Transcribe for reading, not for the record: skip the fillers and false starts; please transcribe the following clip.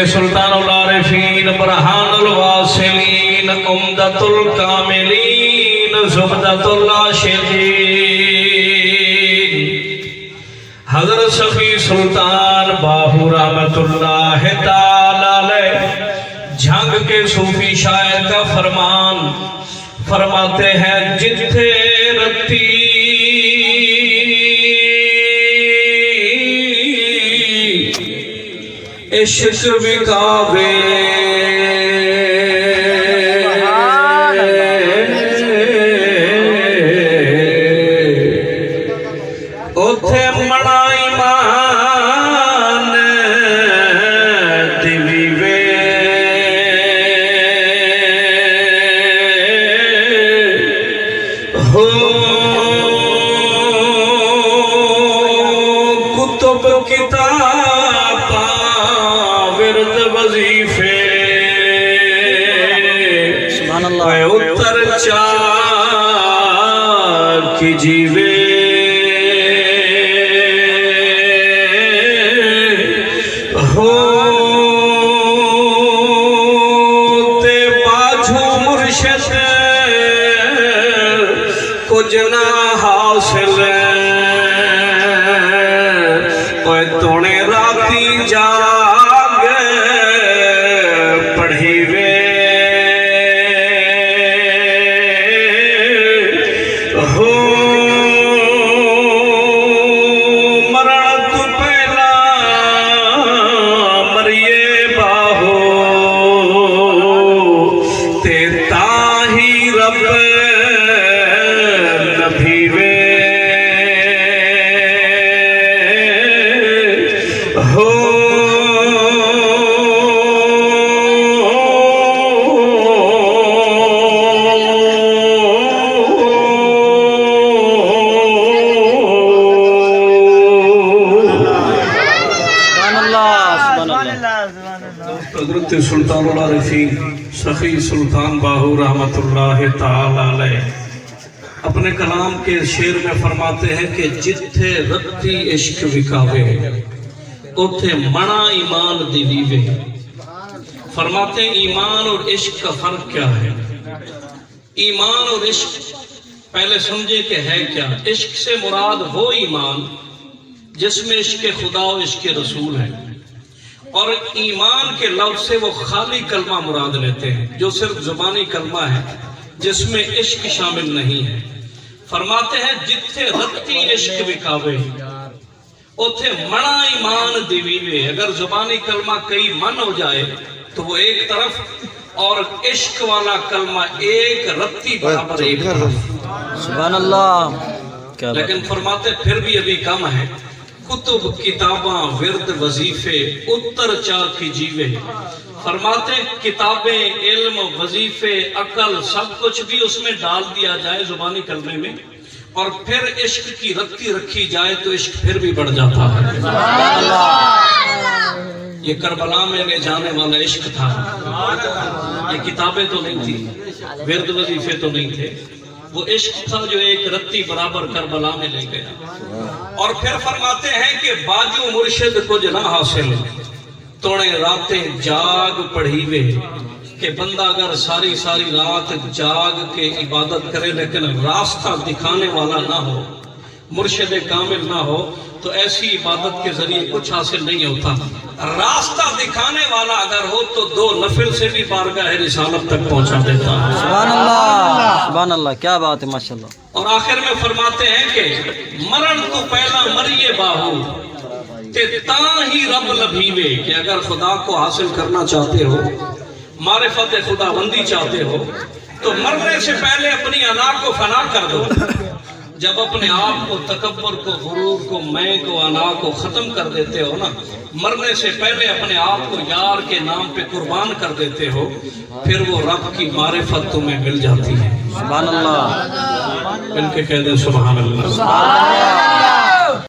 سلطان العارفین برہان الواصلین عمدۃ الکاملین زبدۃ العاشقین حضرت سخی سلطان باہو رحمت اللہ تعالی علیہ جھنگ کے صوفی شاعر کا فرمان فرماتے ہیں جتھے رتی عشق بکاوے اوتھے مڑا ایمان دیوے ہو کتب کتاب ورد وظیفے اتر چاک کی جیوے ہو تے باجھو مرشد کچھ نہ حاصل کوئی تونے راتی جاگ پڑھی وے ہو مرن تو پہلا مریے باہو تے تاہی رب نبی وے ہو حضرت سلطان العارفین سخی سلطان باہو رحمت اللہ تعالی علیہ اپنے کلام کے شعر میں فرماتے ہیں کہ جتھے رتی عشق وکاوے اوتھے مڑا ایمان دیوے. فرماتے ہیں ایمان اور عشق کا فرق کیا ہے؟ ایمان اور عشق پہلے سمجھے کہ ہے کیا. عشق سے مراد وہ ایمان جس میں عشق خدا و عشق رسول ہے، اور ایمان کے لفظ سے وہ خالی کلمہ مراد لیتے ہیں جو صرف زبانی کلمہ ہے جس میں عشق شامل نہیں ہے. فرماتے ہیں جتھے رتی عشق وکاوے اوتھے مڑا ایمان دیوے. اگر زبانی کلمہ کئی من ہو جائے تو وہ ایک طرف، اور عشق والا کلمہ ایک رتی برابر ایک طرف. سبحان اللہ. لیکن فرماتے پھر بھی ابھی کم ہے. کتب کتاباں ورد وظیفے اتر چا کی جیوے. فرماتے کتابیں علم وظیفے عقل سب کچھ بھی اس میں ڈال دیا جائے زبانی کلمے میں، اور پھر عشق کی رتی رکھی جائے تو عشق پھر بھی بڑھ جاتا ہے. یہ کربلا میں لے جانے والا عشق تھا. یہ کتابیں تو نہیں تھی، ورد وظیفے تو نہیں تھے، وہ عشق تھا جو ایک رتی برابر کربلا میں لے گیا. اور پھر فرماتے ہیں کہ باجو مرشد کچھ نہ حاصل توڑے راتیں جاگ پڑھی وے. کہ بندہ اگر ساری رات جاگ کے عبادت کرے لیکن راستہ دکھانے والا نہ ہو، مرشد کامل نہ ہو، تو ایسی عبادت کے ذریعے کچھ حاصل نہیں ہوتا. راستہ دکھانے والا اگر ہو تو دو نفل سے بھی بارگاہ رسالت تک پہنچا دیتا ہے. سبحان اللہ. سبحان اللہ. کیا بات ہے، ماشاءاللہ. اور آخر میں فرماتے ہیں کہ مرن تو پہلا مریے باہو تے تاہی رب لبھیوے. کہ اگر خدا کو حاصل کرنا چاہتے ہو، معرفت خدا بندی چاہتے ہو، تو مرنے سے پہلے اپنی انا کو فنا کر دو. جب اپنے آپ کو، تکبر کو، غرور کو، میں کو، انا کو ختم کر دیتے ہو نا، مرنے سے پہلے اپنے آپ کو یار کے نام پہ قربان کر دیتے ہو، پھر وہ رب کی معرفت تمہیں مل جاتی ہے. سبحان اللہ. مل کے کہہ دیں سبحان اللہ.